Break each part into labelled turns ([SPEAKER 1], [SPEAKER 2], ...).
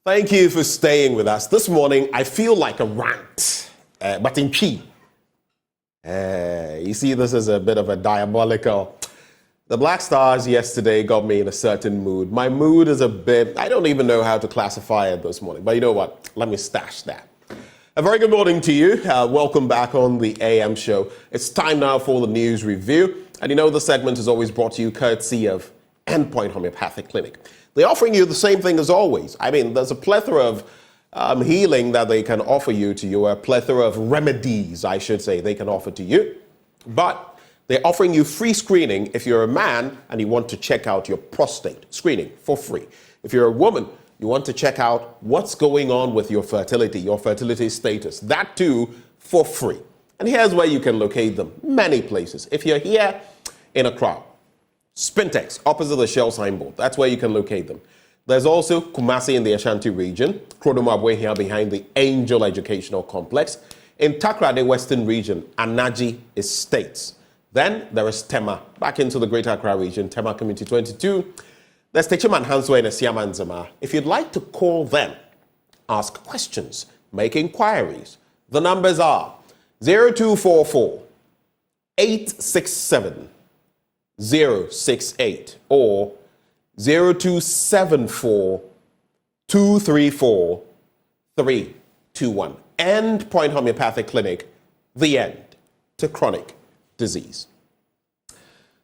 [SPEAKER 1] Thank you for staying with us. This morning, I feel like a rant, but in key. You see, this is a bit of a diabolical. The Black Stars yesterday got me in a certain mood. My mood is a bit, I don't even know how to classify it this morning, but you know what? Let me stash that. A very good morning to you. Welcome back on the AM show. It's time now for the news review. And you know, the segment is always brought to you courtesy of Endpoint Homeopathic Clinic. They're offering you the same thing as always. I mean, there's a plethora of healing that they can offer you, a plethora of remedies, I should say, they can offer to you. But they're offering you free screening if you're a man and you want to check out your prostate screening for free. If you're a woman, you want to check out what's going on with your fertility status. That too, for free. And here's where you can locate them. Many places. If you're here in a crowd, Spintex, opposite the Shell signboard. That's where you can locate them. There's also Kumasi in the Ashanti region, Krodomabwe here behind the Angel Educational Complex. In Takrade Western region, Anaji Estates. Then there is Tema, back into the Greater Accra region, Tema Community 22. There's Techiman Hanswe and Siamanzama. If you'd like to call them, ask questions, make inquiries, the numbers are 0244 867 068 or 0274 234 321. Endpoint Homeopathic Clinic, the end to chronic disease.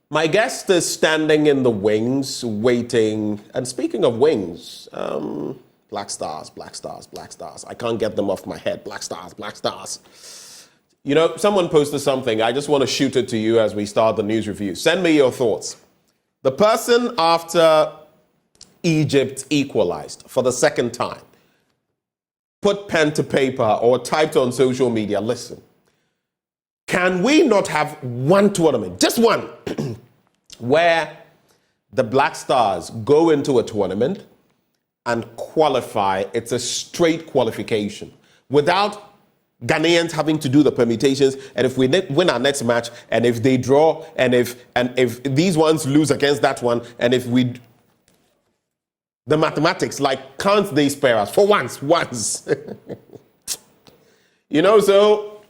[SPEAKER 1] My guest is standing in the wings, waiting. And speaking of wings, Black Stars. I can't get them off my head. Black Stars. You know, someone posted something. I just want to shoot it to you as we start the news review. Send me your thoughts. The person after Egypt equalized for the second time put pen to paper or typed on social media, listen, can we not have one tournament, just one, where the Black Stars go into a tournament and qualify? It's a straight qualification without Ghanaians having to do the permutations, and if we win our next match, and if they draw, and if these ones lose against that one, and if we, the mathematics, like, can't they spare us for once? You know, so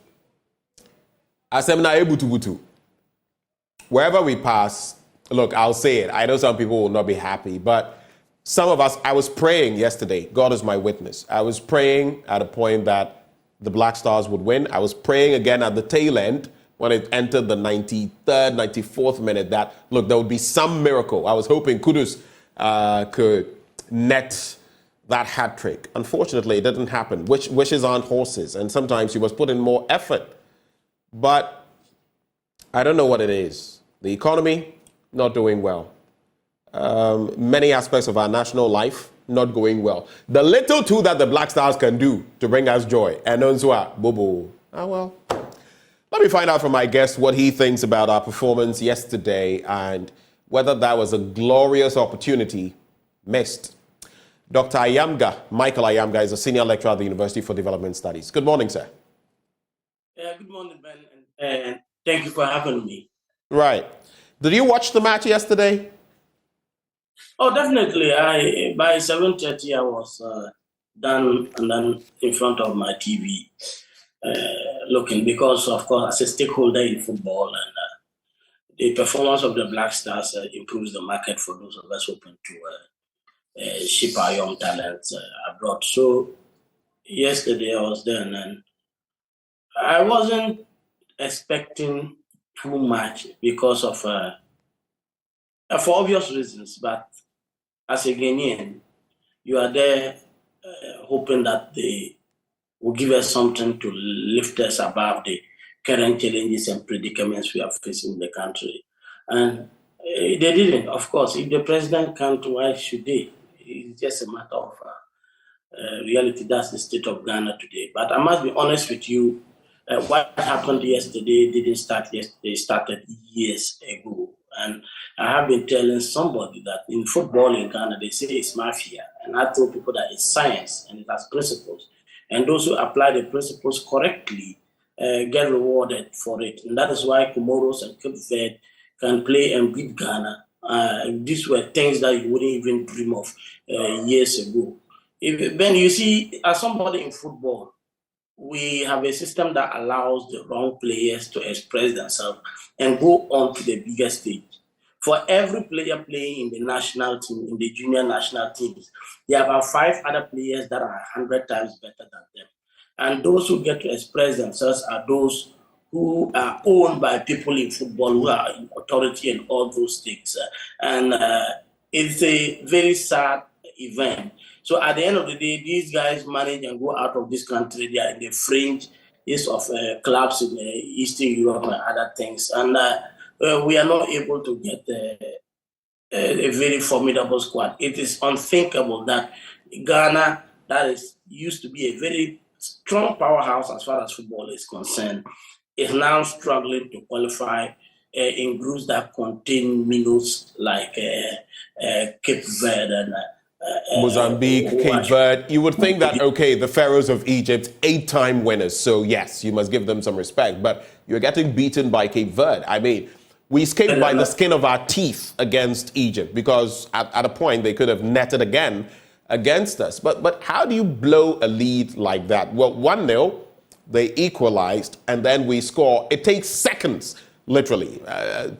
[SPEAKER 1] Asemna Ebutu, wherever we pass, look, I'll say it. I know some people will not be happy, but some of us, I was praying yesterday. God is my witness. I was praying at a point that the Black Stars would win. I was praying again at the tail end when it entered the 93rd, 94th minute that, look, there would be some miracle. I was hoping Kudus could net that hat trick. Unfortunately, it didn't happen. Wishes aren't horses, and sometimes you must put in more effort. But I don't know what it is. The economy, not doing well. Many aspects of our national life, not going well. The little too that the Black Stars can do to bring us joy. And Onzua, Bobo. Well. Let me find out from my guest what he thinks about our performance yesterday and whether that was a glorious opportunity missed. Dr. Michael Ayamga, is a senior lecturer at the University for Development Studies. Good morning, sir.
[SPEAKER 2] Good morning, Ben, and thank you for having me.
[SPEAKER 1] Right. Did you watch the match yesterday?
[SPEAKER 2] Oh, definitely. By 7:30, I was done and then in front of my TV looking because, of course, as a stakeholder in football, and the performance of the Black Stars improves the market for those of us hoping to ship our young talents abroad. So yesterday I was there, and I wasn't expecting too much because of, for obvious reasons, but as a Ghanaian, you are there hoping that they will give us something to lift us above the current challenges and predicaments we are facing in the country. And they didn't. Of course, if the president can't, why should they? It's just a matter of reality. That's the state of Ghana today. But I must be honest with you, what happened yesterday didn't start yesterday, it started years ago. And I have been telling somebody that in football in Ghana, they say it's mafia. And I tell people that it's science and it has principles. And those who apply the principles correctly get rewarded for it. And that is why Comoros and Cape Verde can play and beat Ghana. These were things that you wouldn't even dream of years ago. Then you see, as somebody in football, we have a system that allows the wrong players to express themselves and go on to the bigger stage. For every player playing in the national team, in the junior national teams, there are about 5 other players that are 100 times better than them. And those who get to express themselves are those who are owned by people in football who are in authority and all those things. And it's a very sad event. So at the end of the day, these guys manage and go out of this country. They are in the fringe of clubs in Eastern Europe and other things. And we are not able to get a very formidable squad. It is unthinkable that Ghana, that is used to be a very strong powerhouse as far as football is concerned, is now struggling to qualify in groups that contain minnows like Cape Verde and
[SPEAKER 1] Mozambique, Cape Verde. You would think that, okay, the Pharaohs of Egypt, 8-time winners, so yes, you must give them some respect, but you're getting beaten by Cape Verde. I mean, we escaped by the skin of our teeth against Egypt because at a point they could have netted again against us. But how do you blow a lead like that? Well, 1-0, they equalized, and then we score. It takes seconds, literally,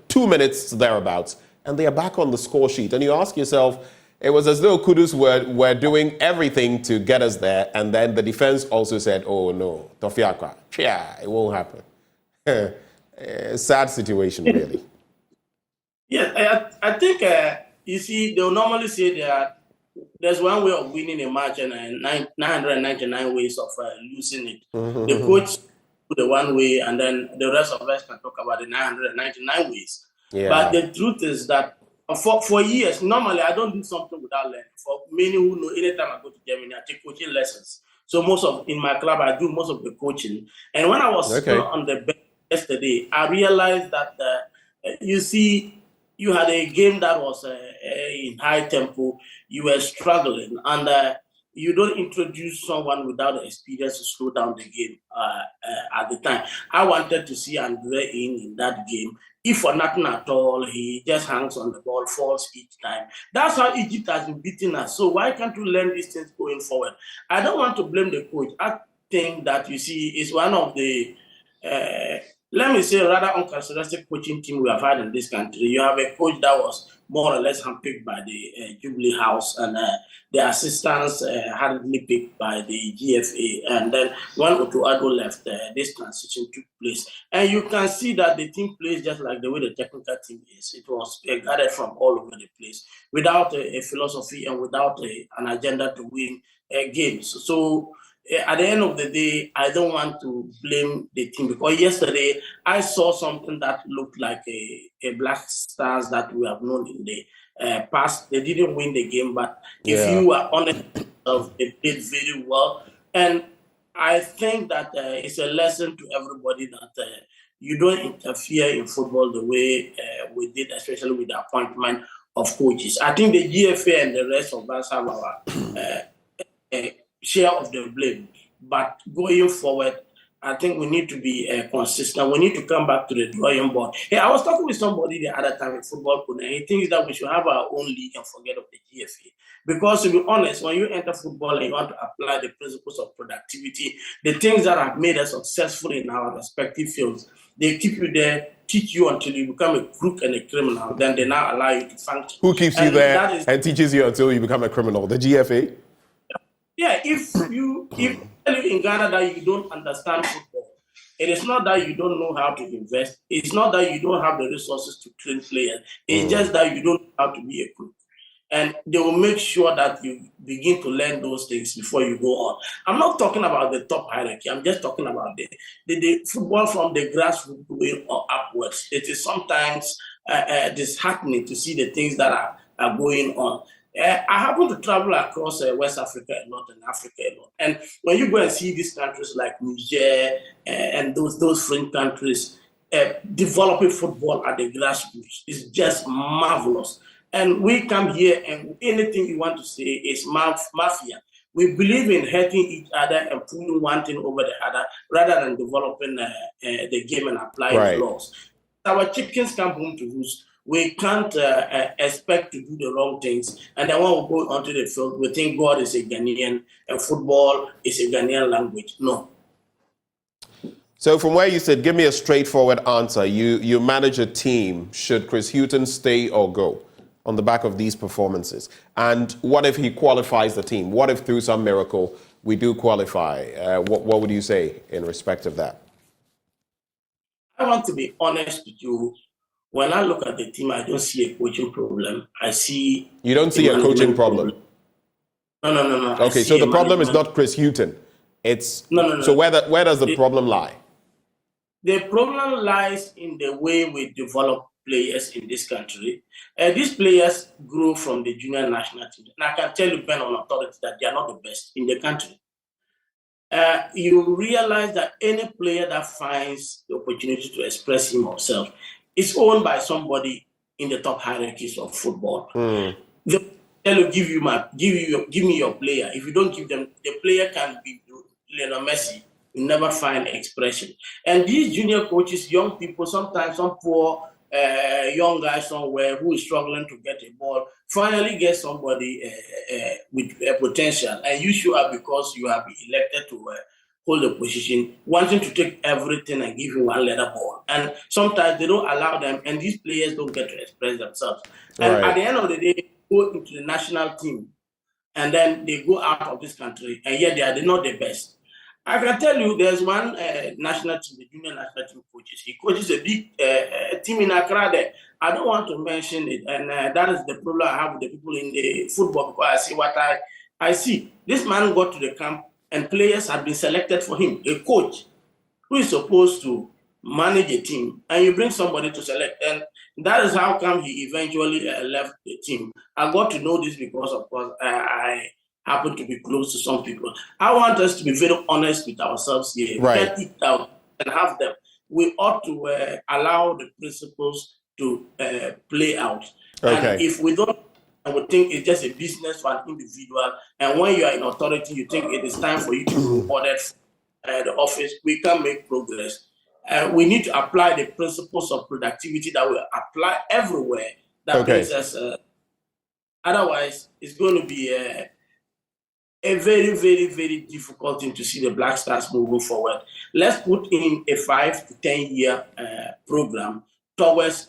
[SPEAKER 1] 2 minutes thereabouts, and they are back on the score sheet. And you ask yourself, it was as though Kudus were doing everything to get us there, and then the defense also said, oh no, Tofiakwa, yeah, it won't happen. Sad situation, really.
[SPEAKER 2] Yeah, I think, you see, they'll normally say that there's one way of winning a match and 999 ways of losing it. Mm-hmm. The coach the one way, and then the rest of us can talk about the 999 ways. Yeah. But the truth is that for years, normally I don't do something without learning. For many who know, anytime I go to Germany, I take coaching lessons. So in my club, I do most of the coaching. And when I was on the bench yesterday, I realized that, you see, you had a game that was in high tempo, you were struggling, and you don't introduce someone without the experience to slow down the game at the time. I wanted to see Andre in that game. If for nothing at all, he just hangs on the ball, falls each time. That's how Egypt has been beating us. So why can't you learn these things going forward? I don't want to blame the coach. I think that, you see, is one of the, let me say, rather uncharacteristic coaching team we have had in this country. You have a coach that was more or less handpicked by the Jubilee House, and the assistants hardly picked by the GFA. And then when Otto Addo left, this transition took place. And you can see that the team plays just like the way the technical team is. It was gathered from all over the place without a philosophy and without an agenda to win games. So at the end of the day, I don't want to blame the team, because yesterday I saw something that looked like a Black Stars that we have known in the past. They didn't win the game, but if you are honest, they played very well. And I think that it's a lesson to everybody that you don't interfere in football the way we did, especially with the appointment of coaches. I think the GFA and the rest of us have our share of the blame. But going forward, I think we need to be consistent. We need to come back to the drawing board. Hey, I was talking with somebody the other time in football, and he thinks that we should have our own league and forget of the GFA. Because to be honest, when you enter football and you want to apply the principles of productivity, the things that have made us successful in our respective fields, they keep you there, teach you until you become a crook and a criminal. Then they now allow you to function.
[SPEAKER 1] Who keeps you there and teaches you until you become a criminal? The GFA?
[SPEAKER 2] Yeah, if you live in Ghana that you don't understand football, it is not that you don't know how to invest. It's not that you don't have the resources to train players. It's just that you don't know how to be a coach. And they will make sure that you begin to learn those things before you go on. I'm not talking about the top hierarchy. I'm just talking about the football from the grassroots way or upwards. It is sometimes disheartening to see the things that are going on. I happen to travel across West Africa a lot and Africa a lot. And when you go and see these countries like Niger and those fringe countries, developing football at the grassroots is just marvelous. And we come here and anything you want to say is mafia. We believe in hurting each other and pulling one thing over the other rather than developing the game and applying the laws. Our chickens come home to roost. We can't expect to do the wrong things. And then when we go onto the field, we think God is a Ghanaian and football is a Ghanaian language. No.
[SPEAKER 1] So from where you said, give me a straightforward answer. You manage a team. Should Chris Hughton stay or go on the back of these performances? And what if he qualifies the team? What if through some miracle we do qualify? What would you say in respect of that?
[SPEAKER 2] I want to be honest with you. When I look at the team, I don't see a coaching problem. I see...
[SPEAKER 1] You don't see a coaching problem?
[SPEAKER 2] No.
[SPEAKER 1] Okay, so the problem is not Chris Hughton. It's... No. So where does the problem lie?
[SPEAKER 2] The problem lies in the way we develop players in this country. These players grew from the junior national team. And I can tell you, Ben, on authority, that they are not the best in the country. You realize that any player that finds the opportunity to express him or herself is owned by somebody in the top hierarchies of football. They will give me your player. If you don't give them, the player can be Lionel Messi. You never find expression. And these junior coaches, young people, sometimes some poor young guy somewhere who is struggling to get a ball, finally get somebody with potential. And you show up because you have been elected to hold a position, wanting to take everything and give you one letter ball. And sometimes they don't allow them, and these players don't get to express themselves. And at the end of the day, they go into the national team, and then they go out of this country, and yet they are not the best. I can tell you there's one national team, the junior national team coaches. He coaches a big team in Accra there. I don't want to mention it, and that is the problem I have with the people in the football, because I see what I see. This man got to the camp, and players have been selected for him, a coach who is supposed to manage a team, and you bring somebody to select. And that is how come he eventually left the team. I got to know this because, of course, I happen to be close to some people. I want us to be very honest with ourselves here.
[SPEAKER 1] Right.
[SPEAKER 2] We can't eat out and have them. We ought to allow the principles to play out.
[SPEAKER 1] Okay.
[SPEAKER 2] And if we don't, I would think it's just a business for an individual. And when you are in authority, you think it is time for you to be rewarded the office. We can make progress. We need to apply the principles of productivity that will apply everywhere. That brings us. Otherwise, it's going to be a very, very, very difficult thing to see the Black Stars moving forward. Let's put in a 5 to 10 year program towards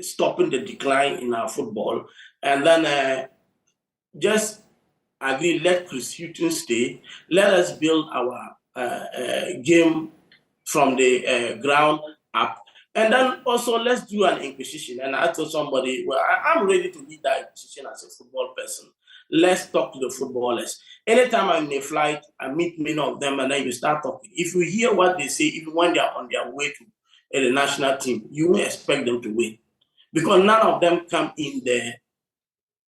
[SPEAKER 2] stopping the decline in our football, and then just agree, let Chris Hughton stay. Let us build our game from the ground up. And then also let's do an inquisition. And I told somebody, well, I'm ready to lead that inquisition as a football person. Let's talk to the footballers. Anytime I'm in a flight, I meet many of them, and then you start talking. If you hear what they say, even when they are on their way to the national team, you will expect them to win. Because none of them come in there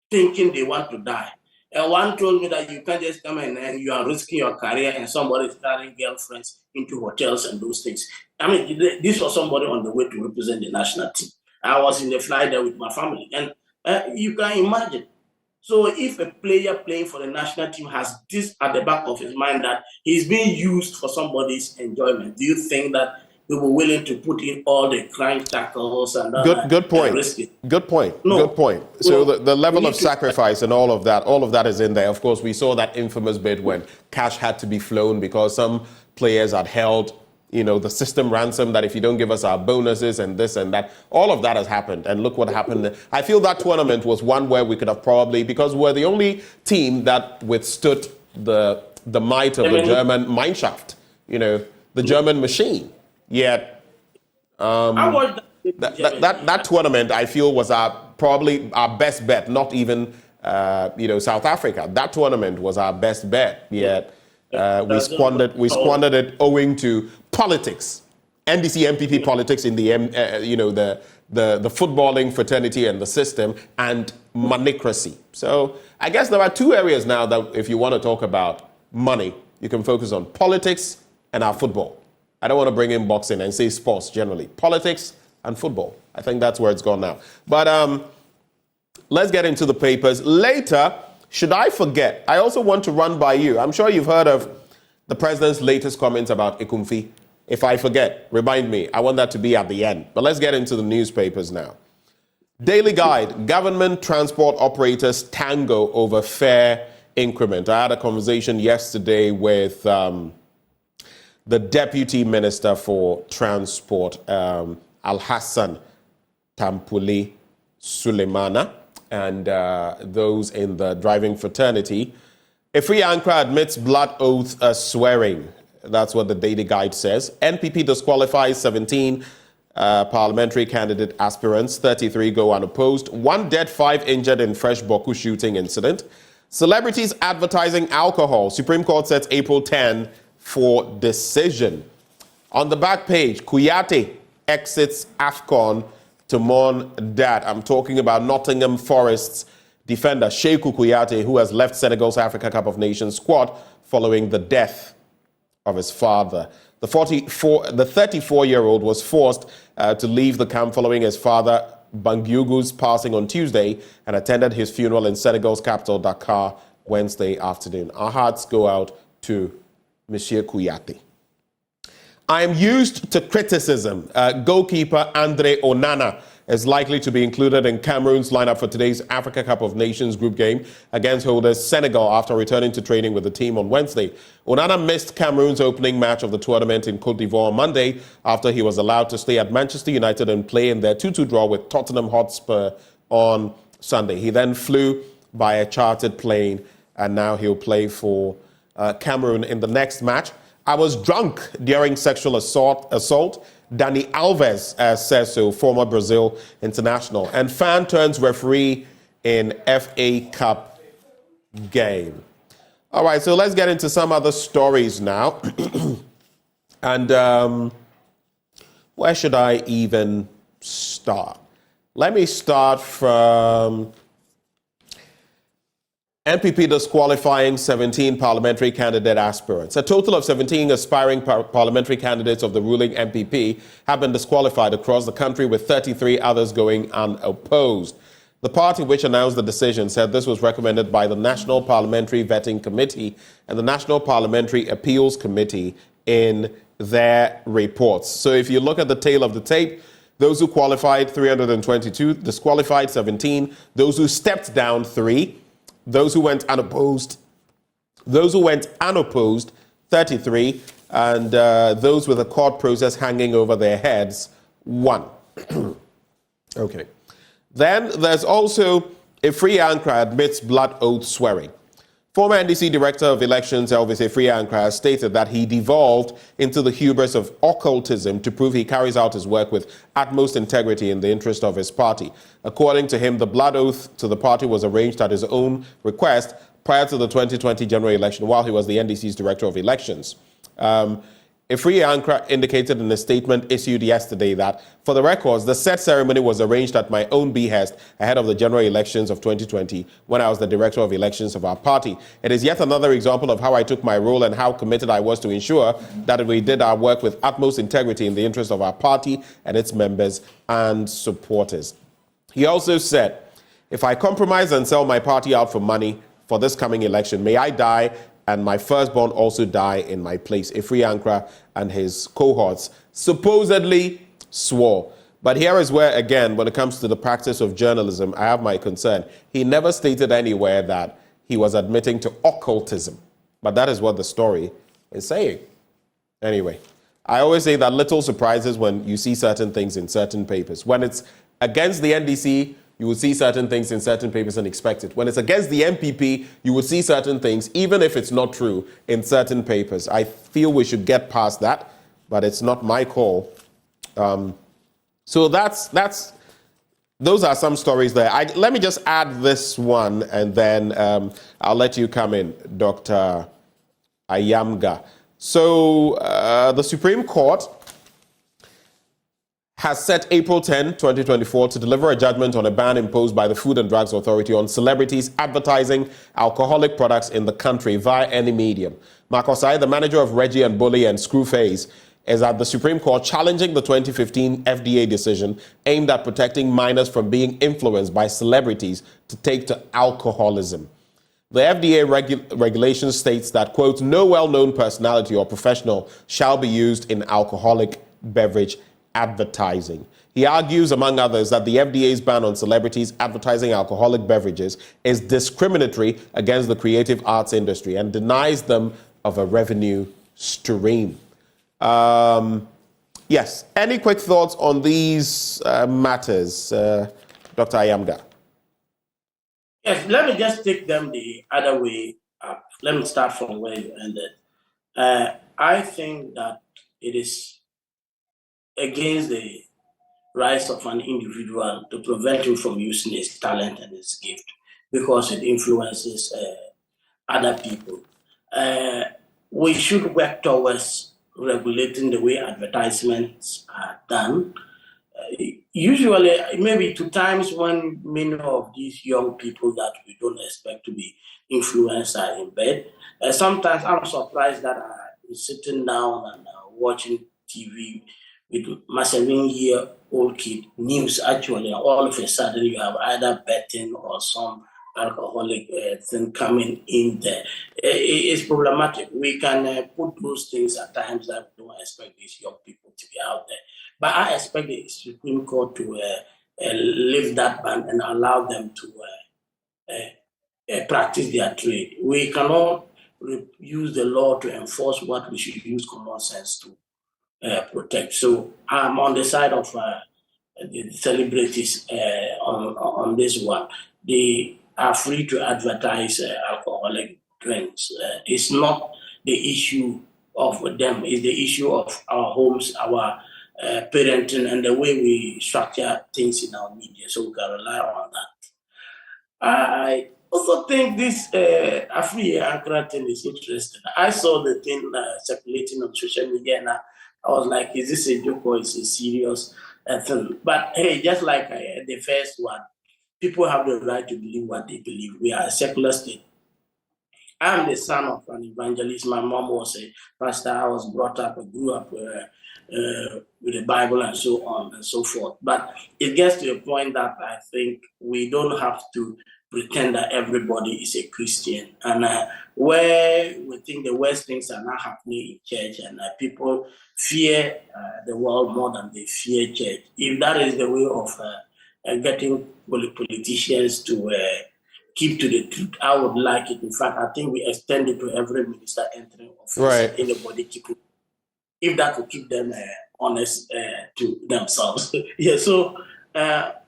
[SPEAKER 2] thinking they want to die. And one told me that you can't just come in and you are risking your career and somebody is carrying girlfriends into hotels and those things. I mean, this was somebody on the way to represent the national team. I was in the flight there with my family, and you can imagine. So if a player playing for the national team has this at the back of his mind that he's being used for somebody's enjoyment, do you think that we were willing to put in all the crime tackles and
[SPEAKER 1] good point. Good point. No. Good point. So the level of sacrifice and all of that is in there. Of course, we saw that infamous bit when cash had to be flown because some players had held, the system ransom, that if you don't give us our bonuses and this and that, all of that has happened. And look what happened. I feel that tournament was one where we could have probably, because we're the only team that withstood the might of the German mineshaft, the German machine. Yet, that tournament, I feel, was probably our best bet. Not even, South Africa. That tournament was our best bet. Yet, we squandered it owing to politics, NDC NPP politics in the footballing fraternity and the system, and moneycracy. So I guess there are two areas now that, if you want to talk about money, you can focus on politics and our football. I don't want to bring in boxing and say sports generally. Politics and football. I think that's where it's gone now. But let's get into the papers. Later, should I forget, I also want to run by you. I'm sure you've heard of the president's latest comments about Ekumfi. If I forget, remind me. I want that to be at the end. But let's get into the newspapers now. Daily Guide, government transport operators tango over fare increment. I had a conversation yesterday with the Deputy Minister for Transport, Al-Hassan Tampuli Suleimana, and those in the driving fraternity. A free anchor admits blood oath swearing. That's what the Daily Guide says. NPP disqualifies 17 parliamentary candidate aspirants. 33 go unopposed. 1 dead, 5 injured in fresh Boku shooting incident. Celebrities advertising alcohol. Supreme Court sets April 10 for decision. On the back page, Kouyaté exits AFCON to mourn dad. I'm talking about Nottingham Forest's defender Sekou Kouyaté, who has left Senegal's Africa Cup of Nations squad following the death of his father. The 34-year-old was forced to leave the camp following his father Bangiugu's passing on Tuesday and attended his funeral in Senegal's capital, Dakar, Wednesday afternoon. Our hearts go out to Monsieur Kouyaté. I am used to criticism. Goalkeeper Andre Onana is likely to be included in Cameroon's lineup for today's Africa Cup of Nations group game against holders Senegal after returning to training with the team on Wednesday. Onana missed Cameroon's opening match of the tournament in Côte d'Ivoire on Monday after he was allowed to stay at Manchester United and play in their 2-2 draw with Tottenham Hotspur on Sunday. He then flew by a chartered plane and now he'll play for Cameroon in the next match. I was drunk during sexual assault. Dani Alves says so, former Brazil international. And fan turns referee in FA Cup game. All right, so let's get into some other stories now. And where should I even start? Let me start from NPP disqualifying 17 parliamentary candidate aspirants. A total of 17 aspiring parliamentary candidates of the ruling NPP have been disqualified across the country, with 33 others going unopposed. The party, which announced the decision, said this was recommended by the National Parliamentary Vetting Committee and the National Parliamentary Appeals Committee in their reports. So if you look at the tail of the tape, those who qualified, 322, disqualified 17, those who stepped down, 3, those who went unopposed, 33, and those with a court process hanging over their heads, 1. Okay. Then there's also a free anchor admits blood oath swearing. Former NDC Director of Elections Elvis Afriankra has stated that he devolved into the hubris of occultism to prove he carries out his work with utmost integrity in the interest of his party. According to him, the blood oath to the party was arranged at his own request prior to the 2020 general election while he was the NDC's Director of Elections. Afriankra indicated in a statement issued yesterday that, for the records, the said ceremony was arranged at my own behest ahead of the general elections of 2020 when I was the Director of Elections of our party. It is yet another example of how I took my role and how committed I was to ensure that we did our work with utmost integrity in the interest of our party and its members and supporters. He also said, if I compromise and sell my party out for money for this coming election, may I die and my firstborn also die in my place. Afriankra and his cohorts supposedly swore. But here is where, again, when it comes to the practice of journalism, I have my concern. He never stated anywhere that he was admitting to occultism. But that is what the story is saying. Anyway, I always say that little surprises when you see certain things in certain papers. When it's against the NDC, you will see certain things in certain papers and expect it. When it's against the NPP, you will see certain things, even if it's not true, in certain papers. I feel we should get past that, but it's not my call. So those are some stories there. Let me just add this one, and then I'll let you come in, Dr. Ayamga. So the Supreme Court has set April 10, 2024 to deliver a judgment on a ban imposed by the Food and Drugs Authority on celebrities advertising alcoholic products in the country via any medium. Marcos I, the manager of Reggie and Bully and Screwface, is at the Supreme Court challenging the 2015 FDA decision aimed at protecting minors from being influenced by celebrities to take to alcoholism. The FDA regulation states that, quote, no well-known personality or professional shall be used in alcoholic beverage advertising. He argues, among others, that the FDA's ban on celebrities advertising alcoholic beverages is discriminatory against the creative arts industry and denies them of a revenue stream. Yes, any quick thoughts on these matters, Dr. Ayamga?
[SPEAKER 2] Yes, let me just take them the other way up. Let me start from where you ended. I think that it is against the rights of an individual to prevent him from using his talent and his gift because it influences other people. We should work towards regulating the way advertisements are done. Usually, maybe to times when many of these young people that we don't expect to be influenced are in bed. Sometimes I'm surprised that I'm sitting down and watching TV with my 7-year-old kid news actually, and all of a sudden you have either betting or some alcoholic thing coming in there. It's problematic. We can put those things at times that we don't expect these young people to be out there. But I expect the Supreme Court to lift that ban and allow them to practice their trade. We cannot use the law to enforce what we should use common sense to protect. So I'm on the side of the celebrities on this one. They are free to advertise alcoholic drinks. It's not the issue of them, it's the issue of our homes, our parenting, and the way we structure things in our media. So we can rely on that. I also think this Afri Ankara thing is interesting. I saw the thing circulating on social media and I was like, is this a joke or is it a serious thing? But hey, just like the first one, people have the right to believe what they believe. We are a secular state. I'm the son of an evangelist. My mom was a pastor. I was brought up, I grew up with the Bible and so on and so forth. But it gets to a point that I think we don't have to pretend that everybody is a Christian. And where we think the worst things are not happening in church and people fear the world more than they fear church. If that is the way of getting politicians to keep to the truth, I would like it. In fact, I think we extend it to every minister entering office.
[SPEAKER 1] Right.
[SPEAKER 2] Anybody keep it. If that will keep them honest to themselves. Yeah, so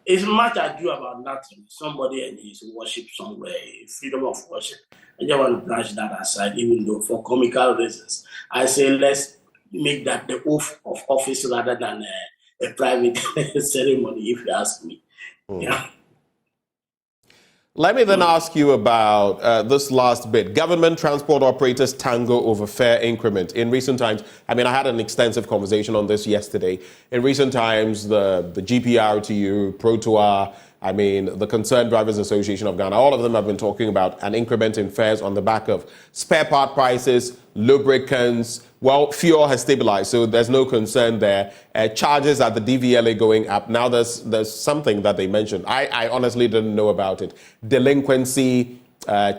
[SPEAKER 2] it's much ado about nothing. Somebody and his worship somewhere, freedom of worship. I just want to brush that aside, even though for comical reasons. I say let's make that the oath of office rather than a private ceremony, if you ask me. Yeah.
[SPEAKER 1] Let me then ask you about this last bit. Government transport operators tango over fare increment. In recent times, I mean, I had an extensive conversation on this yesterday. In recent times, the GPRTU, ProTour, I mean, the Concerned Drivers Association of Ghana, all of them have been talking about an increment in fares on the back of spare part prices, lubricants. Well, fuel has stabilized, so there's no concern there. Charges at the DVLA going up. Now there's something that they mentioned. I honestly didn't know about it. Delinquency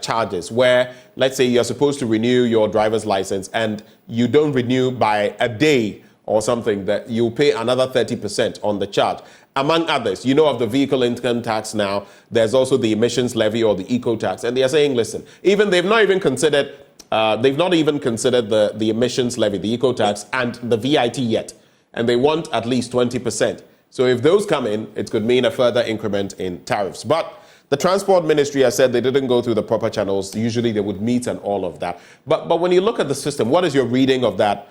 [SPEAKER 1] charges, where let's say you're supposed to renew your driver's license and you don't renew by a day or something, that you pay another 30% on the charge. Among others, you know of the vehicle income tax now. There's also the emissions levy or the eco tax. And they are saying, listen, they've not even considered the emissions levy, the eco tax, and the VIT yet. And they want at least 20%. So if those come in, it could mean a further increment in tariffs. But the Transport Ministry has said they didn't go through the proper channels. Usually they would meet and all of that. But when you look at the system, what is your reading of that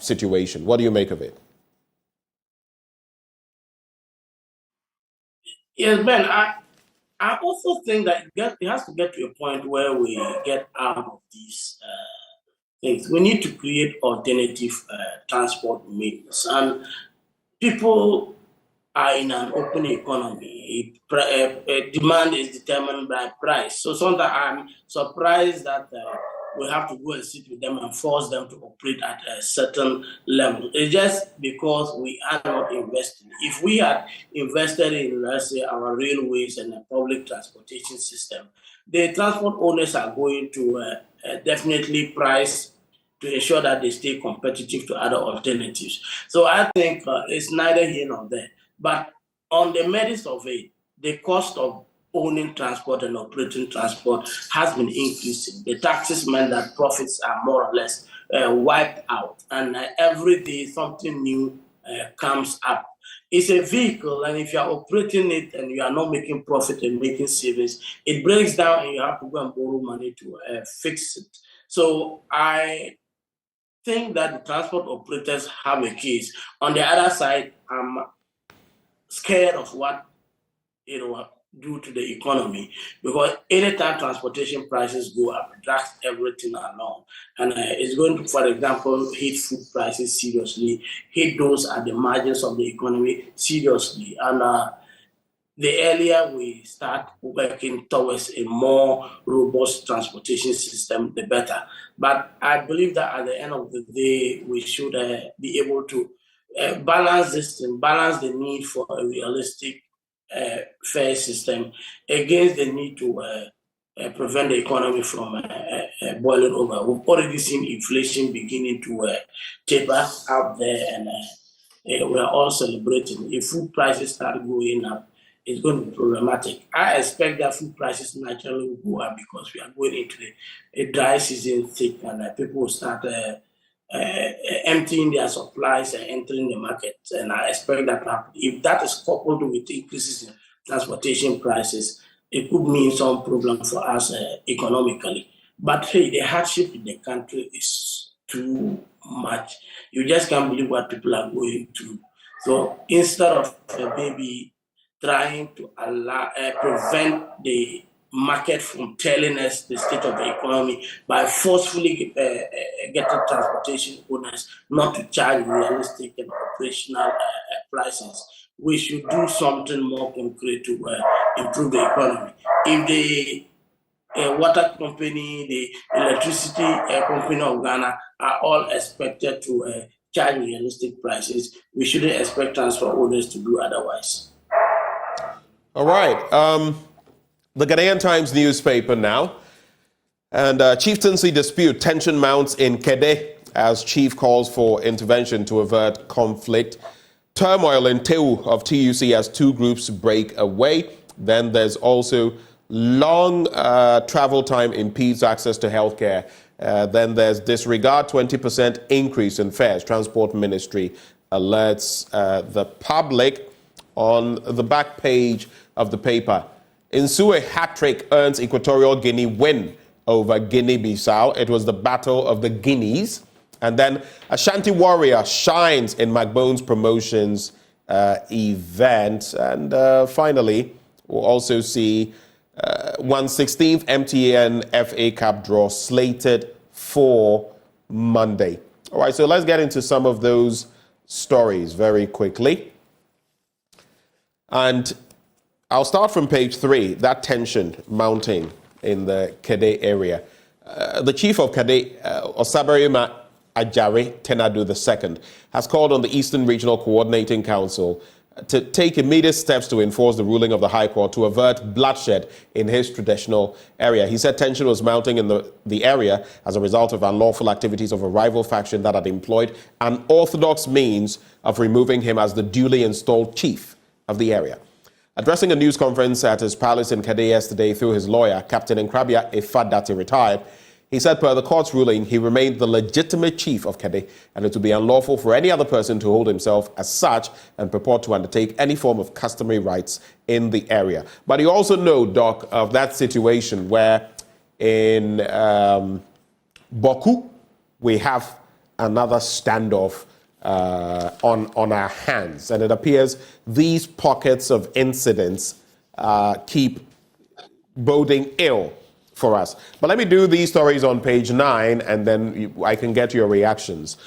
[SPEAKER 1] situation? What do you make of it?
[SPEAKER 2] Yes, Ben, I also think that it has to get to a point where we get out of these things. We need to create alternative transport means. And people are in an open economy. Demand is determined by price. So sometimes I'm surprised that we have to go and sit with them and force them to operate at a certain level. It's just because we are not investing. If we had invested in, let's say, our railways and the public transportation system, the transport owners are going to definitely price to ensure that they stay competitive to other alternatives. So I think it's neither here nor there. But on the merits of it, the cost of owning transport and operating transport has been increasing. The taxes meant that profits are more or less wiped out, and every day something new comes up. It's a vehicle, and if you are operating it and you are not making profit and making savings, it breaks down and you have to go and borrow money to fix it. So I think that the transport operators have a case. On the other side, I'm scared of what do to the economy, because anytime transportation prices go up, it drags everything along, and it's going to, for example, hit food prices seriously, hit those at the margins of the economy seriously, and the earlier we start working towards a more robust transportation system, the better. But I believe that at the end of the day, we should be able to balance this and balance the need for a realistic fair system against the need to prevent the economy from boiling over. We've already seen inflation beginning to taper out there, and we are all celebrating. If food prices start going up, it's going to be problematic. I expect that food prices naturally will go up because we are going into a dry season thick, and people will start emptying their supplies and entering the market. And I expect that to happen. If that is coupled with increases in transportation prices, it could mean some problem for us economically. But hey, the hardship in the country is too much. You just can't believe what people are going through. So instead of maybe trying to prevent the market from telling us the state of the economy by forcefully getting transportation owners not to charge realistic and operational prices, we should do something more concrete to improve the economy. If the water company, the electricity company of Ghana are all expected to charge realistic prices, we shouldn't expect transport owners to do otherwise.
[SPEAKER 1] All right. The Ghanaian Times newspaper now. And chieftaincy dispute, tension mounts in Kede as chief calls for intervention to avert conflict. Turmoil in Tewu of TUC as two groups break away. Then there's also long travel time impedes access to healthcare. Then there's disregard 20% increase in fares. Transport Ministry alerts the public on the back page of the paper. Nsue hat-trick earns Equatorial Guinea win over Guinea-Bissau. It was the battle of the Guineas. And then Ashanti Warrior shines in McBone's promotions event. And finally, we'll also see 1/16th MTN FA Cup draw slated for Monday. All right, so let's get into some of those stories very quickly. And I'll start from page 3, that tension mounting in the Kede area. The chief of Kede, Osaberima Ajare Tenadu II, has called on the Eastern Regional Coordinating Council to take immediate steps to enforce the ruling of the High Court to avert bloodshed in his traditional area. He said tension was mounting in the area as a result of unlawful activities of a rival faction that had employed unorthodox means of removing him as the duly installed chief of the area. Addressing a news conference at his palace in Kede yesterday through his lawyer, Captain Nkrabia Ifadati, retired, he said per the court's ruling, he remained the legitimate chief of Kede, and it would be unlawful for any other person to hold himself as such and purport to undertake any form of customary rights in the area. But you also know, Doc, of that situation where in Boku, we have another standoff on our hands. And it appears these pockets of incidents keep boding ill for us. But let me do these stories on page 9, and then I can get your reactions.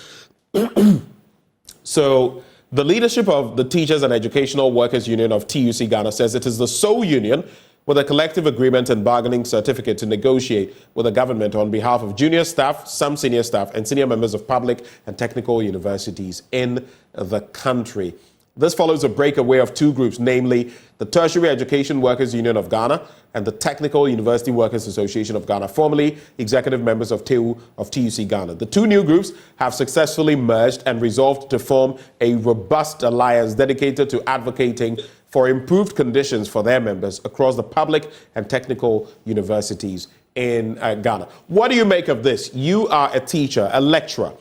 [SPEAKER 1] So the leadership of the Teachers and Educational Workers Union of TUC Ghana says it is the sole union with a collective agreement and bargaining certificate to negotiate with the government on behalf of junior staff, some senior staff, and senior members of public and technical universities in the country. This follows a breakaway of two groups, namely the Tertiary Education Workers Union of Ghana and the Technical University Workers Association of Ghana, formerly executive members of TUC Ghana. The two new groups have successfully merged and resolved to form a robust alliance dedicated to advocating for improved conditions for their members across the public and technical universities in Ghana. What do you make of this? You are a teacher, a lecturer.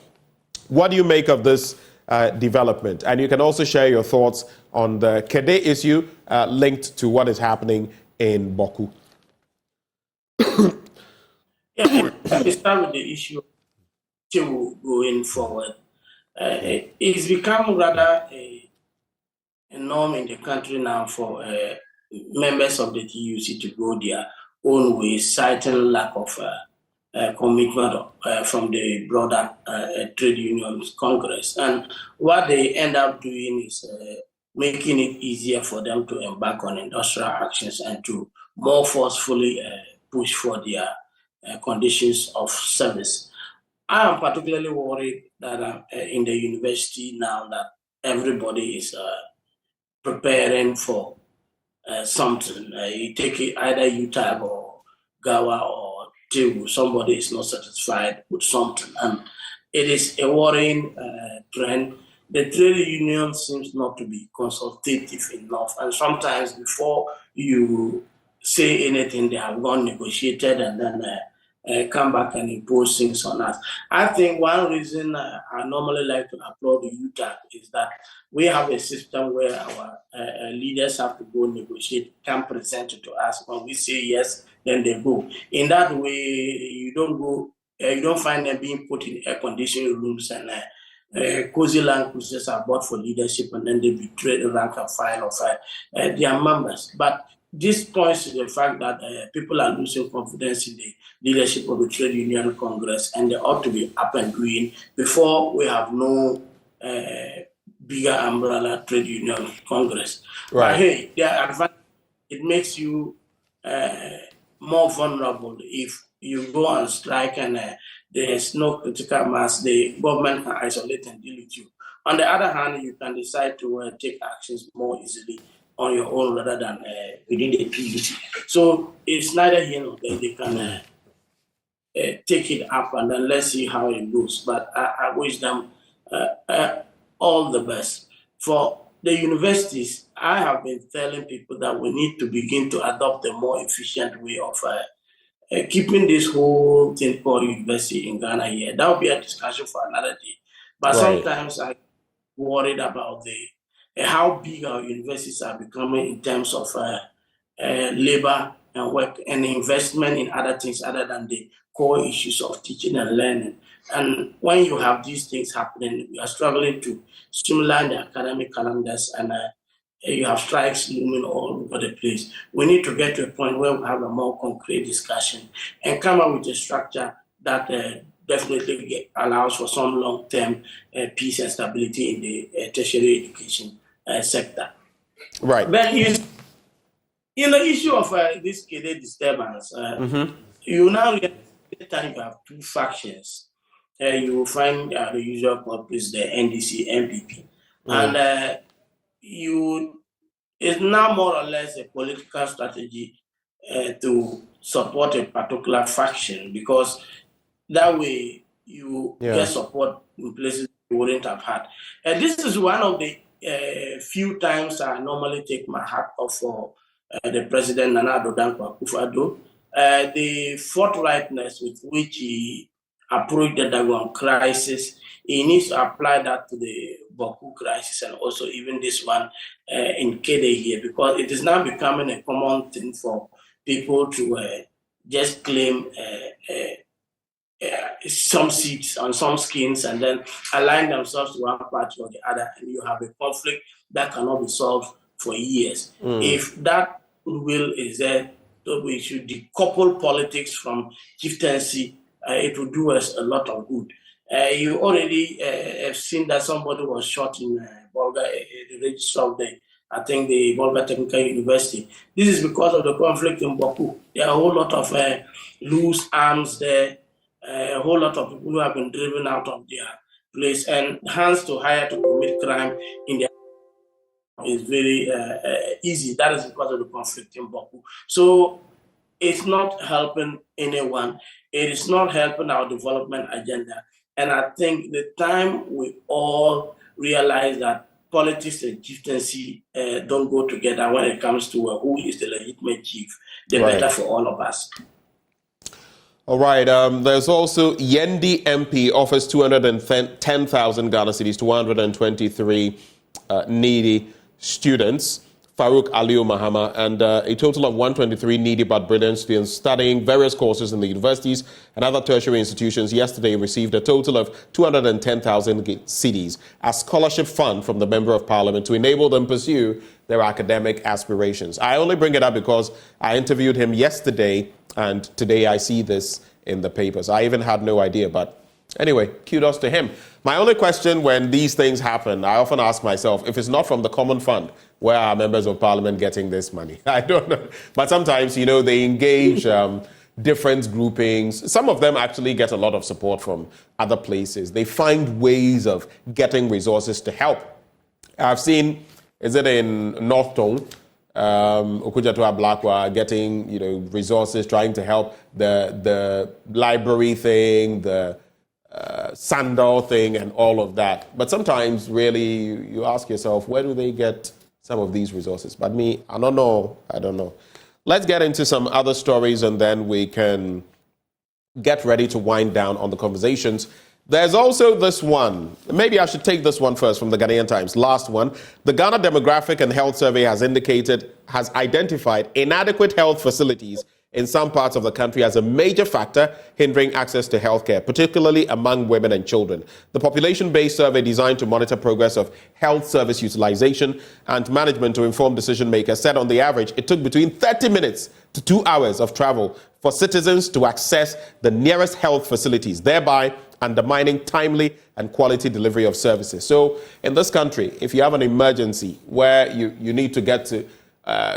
[SPEAKER 1] What do you make of this development? And you can also share your thoughts on the Kede issue linked to what is happening in Boku.
[SPEAKER 2] Yeah, let me start with the issue going forward. It's become rather a norm in the country now for members of the TUC to go their own way, citing lack of commitment from the broader trade unions Congress. And what they end up doing is making it easier for them to embark on industrial actions and to more forcefully push for their conditions of service. I am particularly worried that in the university now that everybody is preparing for something. You take it either UTAG or GAWA or TIW, somebody is not satisfied with something. And it is a worrying trend. The trade union seems not to be consultative enough. And sometimes before you say anything, they have gone negotiated and then come back and impose things on us. I think one reason I normally like to applaud the UTAG is that we have a system where our leaders have to go negotiate, come present it to us. When we say yes, then they go. In that way, you don't go, you don't find them being put in air-conditioned rooms and cozy land cruisers are bought for leadership and then they betray the rank and file of their members. But this points to the fact that people are losing confidence in the leadership of the Trade Union Congress, and they ought to be up and doing before we have no bigger umbrella Trade Union Congress.
[SPEAKER 1] Right.
[SPEAKER 2] But hey, it makes you more vulnerable if you go on strike and there's no critical mass, the government can isolate and deal with you. On the other hand, you can decide to take actions more easily on your own rather than within the PUC. So it's neither here nor there. They can take it up and then let's see how it goes. But I wish them all the best. For the universities, I have been telling people that we need to begin to adopt a more efficient way of keeping this whole thing called university in Ghana here. That will be a discussion for another day. But sometimes I'm worried about how big our universities are becoming in terms of labor and work and investment in other things other than the core issues of teaching and learning. And when you have these things happening, we are struggling to streamline the academic calendars and you have strikes looming all over the place. We need to get to a point where we have a more concrete discussion and come up with a structure that definitely allows for some long-term peace and stability in the tertiary education sector.
[SPEAKER 1] Right.
[SPEAKER 2] But in the issue of this Kede disturbance, you now realize that you have two factions. You will find the usual culprits, the NDC, NPP. And it's now more or less a political strategy to support a particular faction, because that way you get support in places you wouldn't have had. And this is one of the few times I normally take my hat off for the President Nana Addo Dankwa Akufo-Addo. The forthrightness with which he approached the Dagon crisis, he needs to apply that to the Boku crisis and also even this one in Kede here, because it is now becoming a common thing for people to just claim some seats on some skins and then align themselves to one party or the other, and you have a conflict that cannot be solved for years. If that goodwill is there, we should decouple politics from chieftaincy. It will do us a lot of good. You already have seen that somebody was shot in Bolga, the registrar of the Bolga Technical University. This is because of the conflict in Boku. There are a whole lot of loose arms there, a whole lot of people who have been driven out of their place and hands to hire to commit crime in their is very easy. That is because of the conflict in Baku. So it's not helping anyone. It is not helping our development agenda. And I think the time we all realize that politics and chieftaincy don't go together when it comes to who is the legitimate chief, the better for all of us.
[SPEAKER 1] All right. There's also Yendi MP offers 210,000 Ghana cedis to 123 needy students. Farouk Aliu Mahama, and a total of 123 needy but brilliant students studying various courses in the universities and other tertiary institutions yesterday received a total of 210,000 cedis as scholarship fund from the Member of Parliament to enable them pursue their academic aspirations. I only bring it up because I interviewed him yesterday, and today I see this in the papers. I even had no idea, but anyway, kudos to him. My only question when these things happen, I often ask myself, if it's not from the common fund, where are members of parliament getting this money? I don't know. But sometimes, they engage different groupings. Some of them actually get a lot of support from other places. They find ways of getting resources to help. I've seen, is it in North Tone, Okudjatua Blakwa getting, resources, trying to help the library thing, the Sandal thing and all of that. But sometimes really you ask yourself, where do they get some of these resources? But me, I don't know. Let's get into some other stories and then we can get ready to wind down on the conversations. There's also this one. Maybe I should take this one first from the Ghanaian Times. Last one. The Ghana Demographic and Health Survey has identified inadequate health facilities in some parts of the country as a major factor hindering access to healthcare, particularly among women and children. The population-based survey designed to monitor progress of health service utilization and management to inform decision makers said on the average it took between 30 minutes to 2 hours of travel for citizens to access the nearest health facilities, thereby undermining timely and quality delivery of services. So in this country, if you have an emergency where you need to get to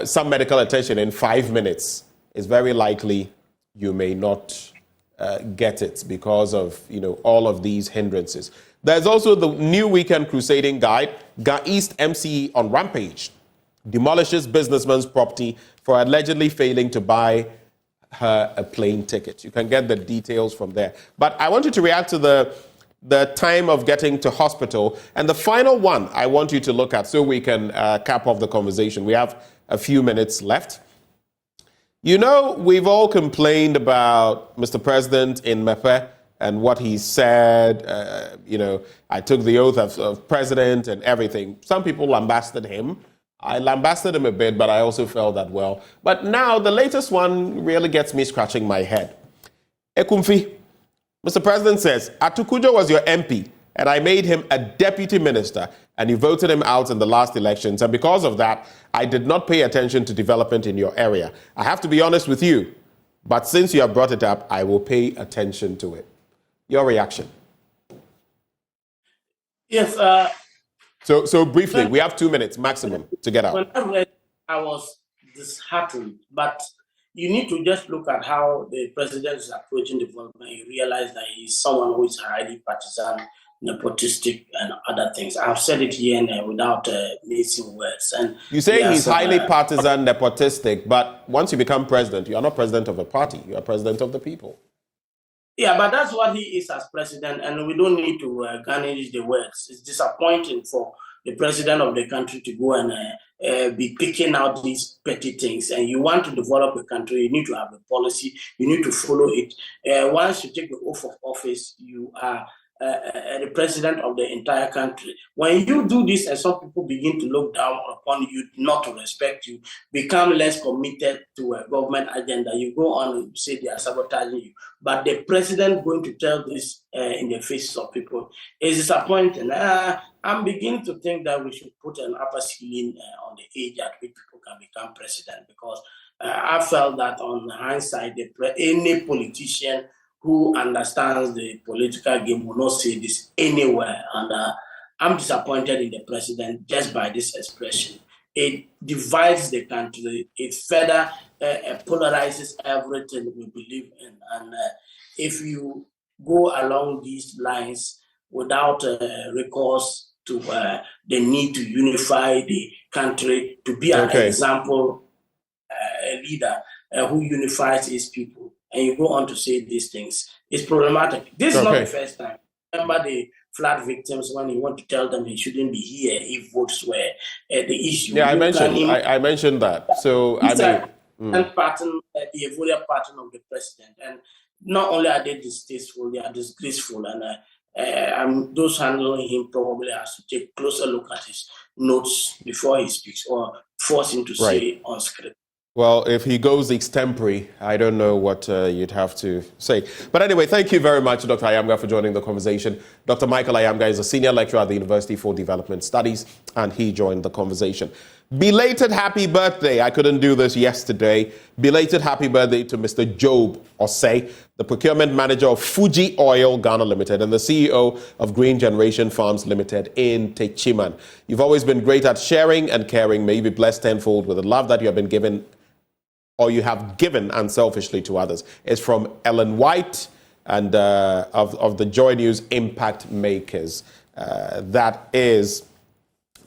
[SPEAKER 1] some medical attention in 5 minutes, it's very likely you may not get it because of all of these hindrances. There's also the new weekend crusading guide, Ga East MCE on rampage, demolishes businessman's property for allegedly failing to buy her a plane ticket. You can get the details from there. But I want you to react to the time of getting to hospital. And the final one I want you to look at so we can cap off the conversation. We have a few minutes left. We've all complained about Mr. President in Mepe and what he said. I took the oath of president and everything. Some people lambasted him. I lambasted him a bit, but I also felt that well. But now the latest one really gets me scratching my head. Ekumfi, Mr. President says, Atukujo was your MP, and I made him a deputy minister, and you voted him out in the last elections. And because of that, I did not pay attention to development in your area. I have to be honest with you, but since you have brought it up, I will pay attention to it. Your reaction?
[SPEAKER 2] Yes.
[SPEAKER 1] So briefly, we have 2 minutes maximum to get out.
[SPEAKER 2] When I read, I was disheartened, but you need to just look at how the president is approaching development. You realize that he's someone who is highly partisan, nepotistic, and other things. I've said it here and without missing words. And
[SPEAKER 1] you say he's highly partisan, nepotistic, but once you become president, you are not president of a party. You are president of the people.
[SPEAKER 2] Yeah, but that's what he is as president, and we don't need to garnish the words. It's disappointing for the president of the country to go and be picking out these petty things. And you want to develop a country, you need to have a policy, you need to follow it. Once you take the oath of office, you are the president of the entire country. When you do this and some people begin to look down upon you, not to respect you, become less committed to a government agenda, you go on and say they are sabotaging you. But the president going to tell this in the faces of people is disappointing. I'm beginning to think that we should put an upper ceiling on the age at which people can become president, because I felt that on hindsight, any politician who understands the political game will not say this anywhere. And I'm disappointed in the president just by this expression. It divides the country. It further polarizes everything we believe in. And if you go along these lines without recourse, to the need to unify the country, to be an example leader who unifies his people. And you go on to say these things. It's problematic. This is not the first time. Remember the flood victims when you want to tell them he shouldn't be here if votes were the issue.
[SPEAKER 1] Yeah, I mentioned that. So I mean,
[SPEAKER 2] pattern, the evolution pattern of the president, and not only are they distasteful, they are disgraceful, and those handling him probably has to take a closer look at his notes before he speaks or force him to say on script.
[SPEAKER 1] Well, if he goes extempore, I don't know what you'd have to say. But anyway, thank you very much, Dr. Ayamga, for joining the conversation. Dr. Michael Ayamga is a senior lecturer at the University for Development Studies, and he joined the conversation. Belated happy birthday. I couldn't do this yesterday. Belated happy birthday to Mr. Job Osei, the procurement manager of Fuji Oil Ghana Limited and the CEO of Green Generation Farms Limited in Techiman. You've always been great at sharing and caring. May you be blessed tenfold with the love that you have been given or you have given unselfishly to others. It's from Ellen White and of the Joy News Impact Makers. That is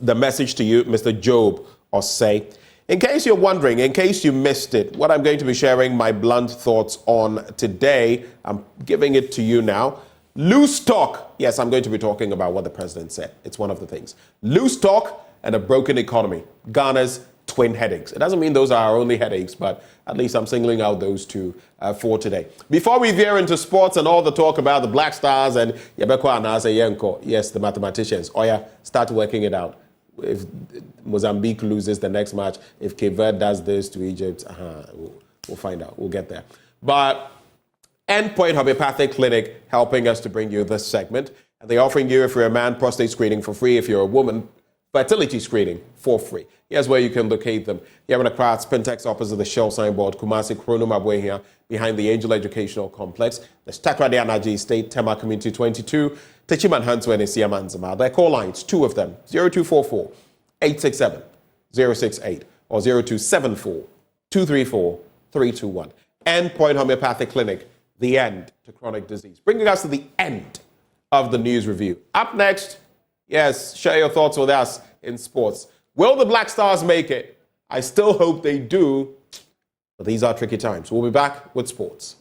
[SPEAKER 1] the message to you, Mr. Job Osei. In case you're wondering, in case you missed it, what I'm going to be sharing my blunt thoughts on today, I'm giving it to you now. Loose talk. Yes, I'm going to be talking about what the president said. It's one of the things. Loose talk and a broken economy. Ghana's twin headaches. It doesn't mean those are our only headaches, but at least I'm singling out those two for today. Before we veer into sports and all the talk about the Black Stars and Yebeko Anase Yenko, yes, the mathematicians, start working it out. If Mozambique loses the next match, if Cape Verde does this to Egypt, we'll find out. We'll get there. But Endpoint Homeopathic Clinic helping us to bring you this segment. And they're offering you, if you're a man, prostate screening for free. If you're a woman, fertility screening for free. Here's where you can locate them. Here in the crowd, Spintex opposite the Shell signboard, Kumasi Kronum Abwe here, behind the Angel Educational Complex, the Stakrade Anaji State, Tema Community 22, Techiman Hanswe and Siamanzama. Their call lines, two of them, 0244 867 068 or 0274 234 321. Endpoint Homeopathic Clinic, the end to chronic disease. Bringing us to the end of the news review. Up next, yes, share your thoughts with us in sports. Will the Black Stars make it? I still hope they do, but these are tricky times. We'll be back with sports.